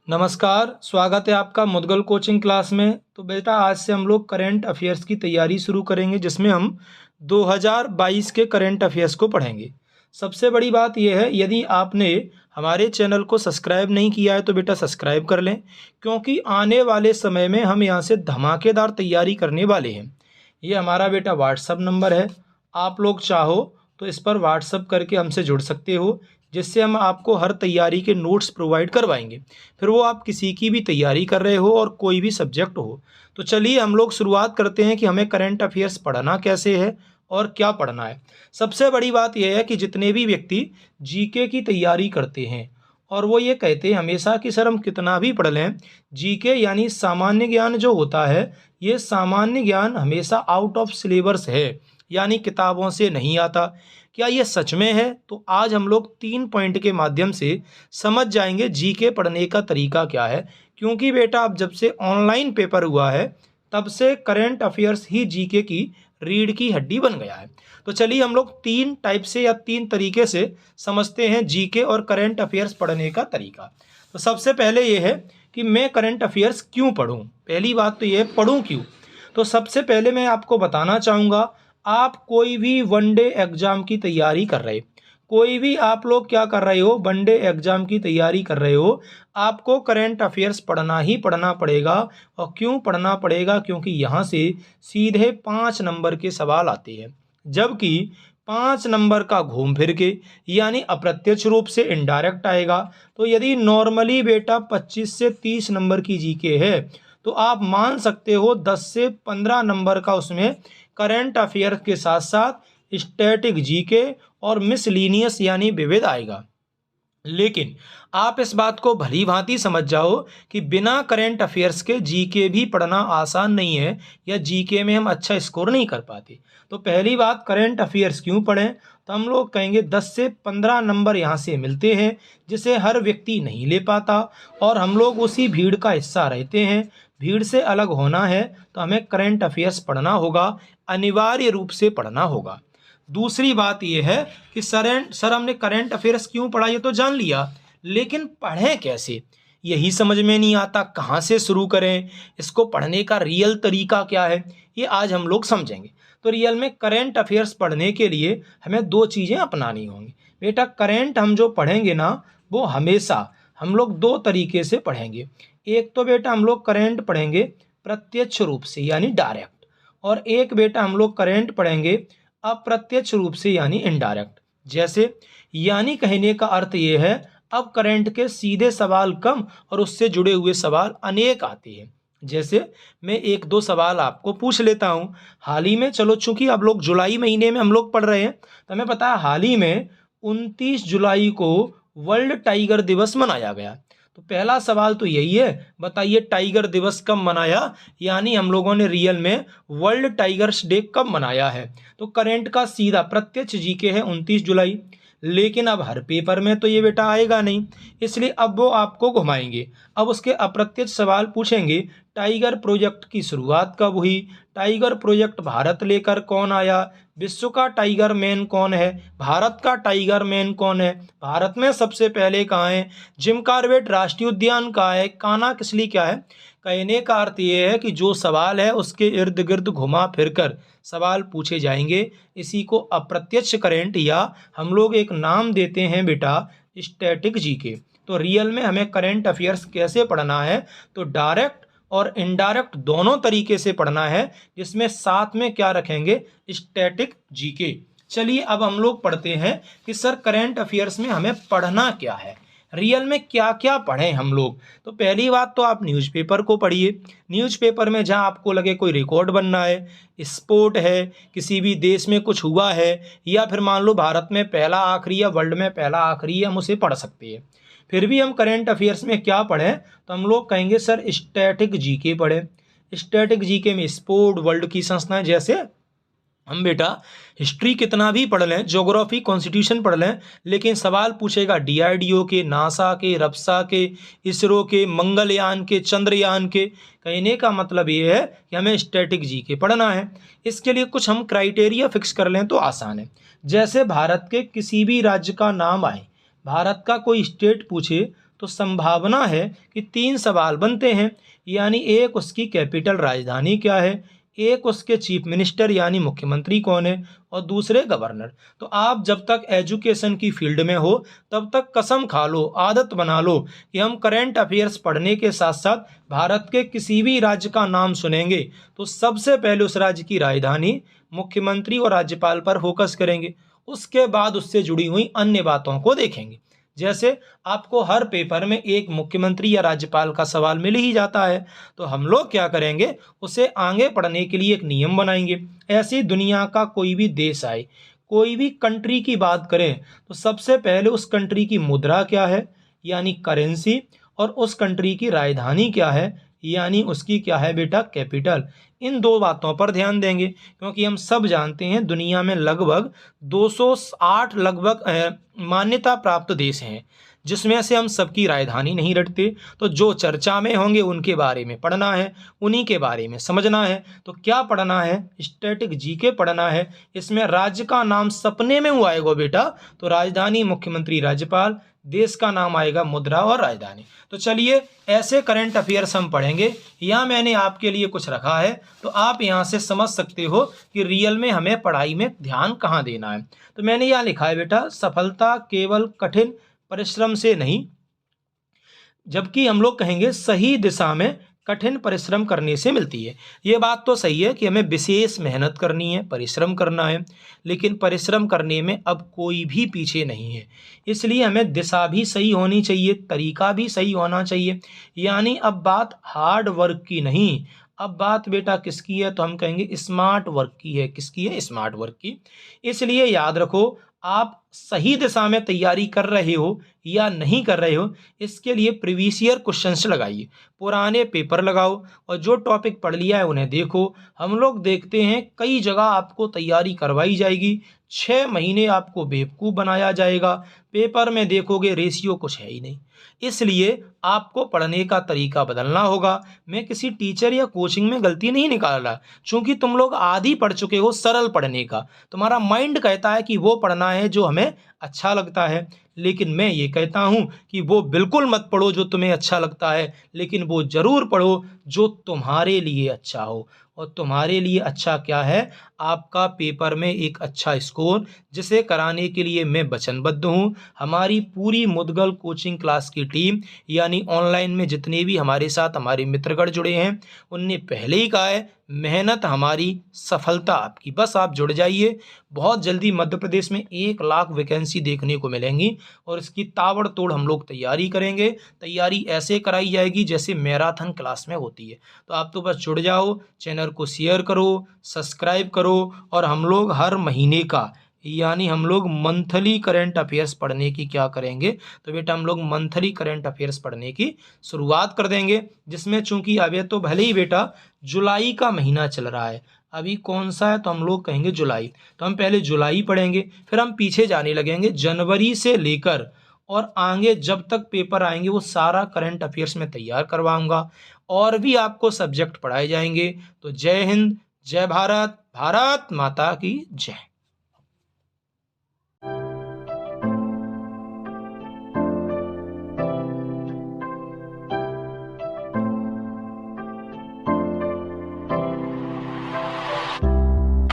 नमस्कार, स्वागत है आपका मुदगल कोचिंग क्लास में। तो बेटा आज से हम लोग करंट अफेयर्स की तैयारी शुरू करेंगे, जिसमें हम 2022 के करंट अफेयर्स को पढ़ेंगे। सबसे बड़ी बात यह है, यदि आपने हमारे चैनल को सब्सक्राइब नहीं किया है तो बेटा सब्सक्राइब कर लें, क्योंकि आने वाले समय में हम यहाँ से धमाकेदार तैयारी करने वाले हैं। ये हमारा बेटा व्हाट्सअप नंबर है, आप लोग चाहो तो इस पर व्हाट्सअप करके हमसे जुड़ सकते हो, जिससे हम आपको हर तैयारी के नोट्स प्रोवाइड करवाएंगे। फिर वो आप किसी की भी तैयारी कर रहे हो और कोई भी सब्जेक्ट हो। तो चलिए हम लोग शुरुआत करते हैं कि हमें करंट अफेयर्स पढ़ना कैसे है और क्या पढ़ना है। सबसे बड़ी बात यह है कि जितने भी व्यक्ति जीके की तैयारी करते हैं और वो ये कहते हैं हमेशा कि सर हम कितना भी पढ़ लें, जीके यानी सामान्य ज्ञान जो होता है, ये सामान्य ज्ञान हमेशा आउट ऑफ सिलेबस है, यानी किताबों से नहीं आता। क्या ये सच में है? तो आज हम लोग 3 पॉइंट के माध्यम से समझ जाएंगे जीके पढ़ने का तरीका क्या है। क्योंकि बेटा अब जब से ऑनलाइन पेपर हुआ है, तब से करंट अफेयर्स ही जीके की रीढ़ की हड्डी बन गया है। तो चलिए हम लोग 3 टाइप से या 3 तरीके से समझते हैं जीके और करंट अफेयर्स पढ़ने का तरीका। तो सबसे पहले ये है कि मैं करंट अफेयर्स क्यों पढूं। पहली बात तो ये है, पढूं क्यों। तो सबसे पहले मैं आपको बताना चाहूँगा, आप कोई भी वनडे एग्ज़ाम की तैयारी कर रहे, कोई भी आप लोग क्या कर रहे हो, वनडे एग्ज़ाम की तैयारी कर रहे हो, आपको करंट अफेयर्स पढ़ना ही पढ़ना पड़ेगा। और क्यों पढ़ना पड़ेगा? क्योंकि यहाँ से सीधे 5 नंबर के सवाल आते हैं, जबकि 5 नंबर का घूम फिर के यानी अप्रत्यक्ष रूप से इनडायरेक्ट आएगा। तो यदि नॉर्मली बेटा 25 से 30 नंबर की जीके है, तो आप मान सकते हो 10 से 15 नंबर का उसमें करंट अफेयर के साथ साथ स्टैटिक जीके और मिसलीनियस यानी विविध आएगा। लेकिन आप इस बात को भली भांति समझ जाओ कि बिना करंट अफेयर्स के जीके भी पढ़ना आसान नहीं है, या जीके में हम अच्छा स्कोर नहीं कर पाते। तो पहली बात, करंट अफेयर्स क्यों पढ़ें? तो हम लोग कहेंगे 10 से 15 नंबर यहाँ से मिलते हैं, जिसे हर व्यक्ति नहीं ले पाता, और हम लोग उसी भीड़ का हिस्सा रहते हैं। भीड़ से अलग होना है तो हमें करंट अफेयर्स पढ़ना होगा, अनिवार्य रूप से पढ़ना होगा। दूसरी बात यह है कि सर हमने करंट अफेयर्स क्यों पढ़ा ये तो जान लिया, लेकिन पढ़ें कैसे, यही समझ में नहीं आता। कहाँ से शुरू करें, इसको पढ़ने का रियल तरीका क्या है, ये आज हम लोग समझेंगे। तो रियल में करंट अफेयर्स पढ़ने के लिए हमें 2 चीज़ें अपनानी होंगी। बेटा करंट हम जो पढ़ेंगे ना, वो हमेशा हम लोग 2 तरीके से पढ़ेंगे। एक तो बेटा हम लोग करंट पढ़ेंगे प्रत्यक्ष रूप से यानी डायरेक्ट, और एक बेटा हम लोग करंट पढ़ेंगे अप्रत्यक्ष रूप से यानी इनडायरेक्ट। जैसे यानी कहने का अर्थ ये है, अब करंट के सीधे सवाल कम और उससे जुड़े हुए सवाल अनेक आते हैं। जैसे मैं 1-2 सवाल आपको पूछ लेता हूँ। हाल ही में, चलो चूंकि अब लोग जुलाई महीने में हम लोग पढ़ रहे हैं, तो हमें पता है हाल ही में 29 जुलाई को वर्ल्ड टाइगर दिवस मनाया गया। तो पहला सवाल तो यही है, बताइए टाइगर दिवस कब मनाया, यानी हम लोगों ने रियल में वर्ल्ड टाइगर्स डे कब मनाया है। तो करंट का सीधा प्रत्यक्ष जीके है 29 जुलाई। लेकिन अब हर पेपर में तो ये बेटा आएगा नहीं, इसलिए अब वो आपको घुमाएंगे। अब उसके अप्रत्यक्ष सवाल पूछेंगे, टाइगर प्रोजेक्ट की शुरुआत कब हुई, टाइगर प्रोजेक्ट भारत लेकर कौन आया, विश्व का टाइगर मैन कौन है, भारत का टाइगर मैन कौन है, भारत में सबसे पहले कहाँ है, जिम कॉर्बेट राष्ट्रीय उद्यान कहाँ है, कान्हा किसली क्या है। कहने का अर्थ ये है कि जो सवाल है उसके इर्द गिर्द घुमा फिरकर सवाल पूछे जाएंगे। इसी को अप्रत्यक्ष करंट या हम लोग एक नाम देते हैं बेटा स्टैटिक जीके। तो रियल में हमें करंट अफेयर्स कैसे पढ़ना है, तो डायरेक्ट और इनडायरेक्ट दोनों तरीके से पढ़ना है, जिसमें साथ में क्या रखेंगे, स्टैटिक जीके। चलिए अब हम लोग पढ़ते हैं कि सर करंट अफेयर्स में हमें पढ़ना क्या है, रियल में क्या क्या पढ़ें हम लोग। तो पहली बात तो आप न्यूज़पेपर को पढ़िए। न्यूज़पेपर में जहां आपको लगे कोई रिकॉर्ड बनना है, स्पोर्ट है, किसी भी देश में कुछ हुआ है, या फिर मान लो भारत में पहला आखिरी या वर्ल्ड में पहला आखिरी, हम उसे पढ़ सकते हैं। फिर भी हम करंट अफेयर्स में क्या पढ़ें, तो हम लोग कहेंगे सर स्टैटिक जीके पढ़ें। स्टैटिक जीके में स्पोर्ट, वर्ल्ड की संस्थाएं, जैसे हम बेटा हिस्ट्री कितना भी पढ़ लें, ज्योग्राफी, कॉन्स्टिट्यूशन पढ़ लें, लेकिन सवाल पूछेगा डीआरडीओ के, नासा के, रप्सा के, इसरो के, मंगलयान के, चंद्रयान के। कहने का मतलब ये है कि हमें स्टैटिक जीके पढ़ना है। इसके लिए कुछ हम क्राइटेरिया फिक्स कर लें तो आसान है। जैसे भारत के किसी भी राज्य का नाम आए, भारत का कोई स्टेट पूछे, तो संभावना है कि 3 सवाल बनते हैं, यानी एक उसकी कैपिटल राजधानी क्या है, एक उसके चीफ मिनिस्टर यानी मुख्यमंत्री कौन है, और दूसरे गवर्नर। तो आप जब तक एजुकेशन की फील्ड में हो तब तक कसम खा लो, आदत बना लो कि हम करंट अफेयर्स पढ़ने के साथ साथ भारत के किसी भी राज्य का नाम सुनेंगे तो सबसे पहले उस राज्य की राजधानी, मुख्यमंत्री और राज्यपाल पर फोकस करेंगे। उसके बाद उससे जुड़ी हुई अन्य बातों को देखेंगे। जैसे आपको हर पेपर में एक मुख्यमंत्री या राज्यपाल का सवाल मिल ही जाता है, तो हम लोग क्या करेंगे, उसे आगे पढ़ने के लिए एक नियम बनाएंगे। ऐसी दुनिया का कोई भी देश आए, कोई भी कंट्री की बात करें, तो सबसे पहले उस कंट्री की मुद्रा क्या है यानी करेंसी, और उस कंट्री की राजधानी क्या है यानी उसकी क्या है बेटा, कैपिटल। इन दो बातों पर ध्यान देंगे, क्योंकि हम सब जानते हैं दुनिया में लगभग 208 लगभग मान्यता प्राप्त देश हैं, जिसमें से हम सबकी राजधानी नहीं रटते। तो जो चर्चा में होंगे उनके बारे में पढ़ना है, उन्हीं के बारे में समझना है। तो क्या पढ़ना है, स्टैटिक जीके पढ़ना है। इसमें राज्य का नाम सपने में हुआ आएगा बेटा, तो राजधानी, मुख्यमंत्री, राज्यपाल, देश का नाम आएगा, मुद्रा और राजधानी। तो चलिए ऐसे करंट अफेयर्स हम पढ़ेंगे। यहाँ मैंने आपके लिए कुछ रखा है, तो आप यहाँ से समझ सकते हो कि रियल में हमें पढ़ाई में ध्यान कहाँ देना है। तो मैंने यहाँ लिखा है बेटा, सफलता केवल कठिन परिश्रम से नहीं, जबकि हम लोग कहेंगे सही दिशा में कठिन परिश्रम करने से मिलती है। ये बात तो सही है कि हमें विशेष मेहनत करनी है, परिश्रम करना है, लेकिन परिश्रम करने में अब कोई भी पीछे नहीं है। इसलिए हमें दिशा भी सही होनी चाहिए, तरीका भी सही होना चाहिए। यानी अब बात हार्ड वर्क की नहीं, अब बात बेटा किसकी है, तो हम कहेंगे स्मार्ट वर्क की है। किसकी है, स्मार्ट वर्क की। इसलिए याद रखो, आप सही दिशा में तैयारी कर रहे हो या नहीं कर रहे हो, इसके लिए प्रीवियस ईयर क्वेश्चंस लगाइए, पुराने पेपर लगाओ, और जो टॉपिक पढ़ लिया है उन्हें देखो। हम लोग देखते हैं कई जगह आपको तैयारी करवाई जाएगी, 6 महीने आपको बेवकूफ़ बनाया जाएगा, पेपर में देखोगे रेशियो कुछ है ही नहीं। इसलिए आपको पढ़ने का तरीका बदलना होगा। मैं किसी टीचर या कोचिंग में गलती नहीं निकाल रहा, चूंकि तुम लोग आदी पढ़ चुके हो सरल पढ़ने का। तुम्हारा माइंड कहता है कि वो पढ़ना है जो हमें अच्छा लगता है, लेकिन मैं ये कहता हूँ कि वो बिल्कुल मत पढ़ो जो तुम्हें अच्छा लगता है, लेकिन वो ज़रूर पढ़ो जो तुम्हारे लिए अच्छा हो। और तुम्हारे लिए अच्छा क्या है, आपका पेपर में एक अच्छा स्कोर, जिसे कराने के लिए मैं वचनबद्ध हूँ। हमारी पूरी मुदगल कोचिंग क्लास की टीम, यानी ऑनलाइन में जितने भी हमारे साथ हमारे मित्रगण जुड़े हैं, उनने पहले ही कहा है, मेहनत हमारी, सफलता आपकी। बस आप जुड़ जाइए। बहुत जल्दी मध्य प्रदेश में 1 लाख वैकेंसी देखने को मिलेंगी, और इसकी ताबड़तोड़ हम लोग तैयारी करेंगे। तैयारी ऐसे कराई जाएगी जैसे मैराथन क्लास में होती है। तो आप तो बस जुड़ जाओ, चैनल को शेयर करो, सब्सक्राइब करो, और हम लोग हर महीने का, यानी हम लोग मंथली करंट अफेयर्स पढ़ने की क्या करेंगे, तो बेटा हम लोग मंथली करंट अफेयर्स पढ़ने की शुरुआत कर देंगे। जिसमें चूंकि अभी तो भले ही बेटा जुलाई का महीना चल रहा है, अभी कौन सा है, तो हम लोग कहेंगे जुलाई। तो हम पहले जुलाई पढ़ेंगे, फिर हम पीछे जाने लगेंगे जनवरी से लेकर और आगे जब तक पेपर आएंगे, वो सारा करंट अफेयर्स में तैयार करवाऊंगा, और भी आपको सब्जेक्ट पढ़ाए जाएंगे। तो जय हिंद, जय भारत, भारत माता की जय।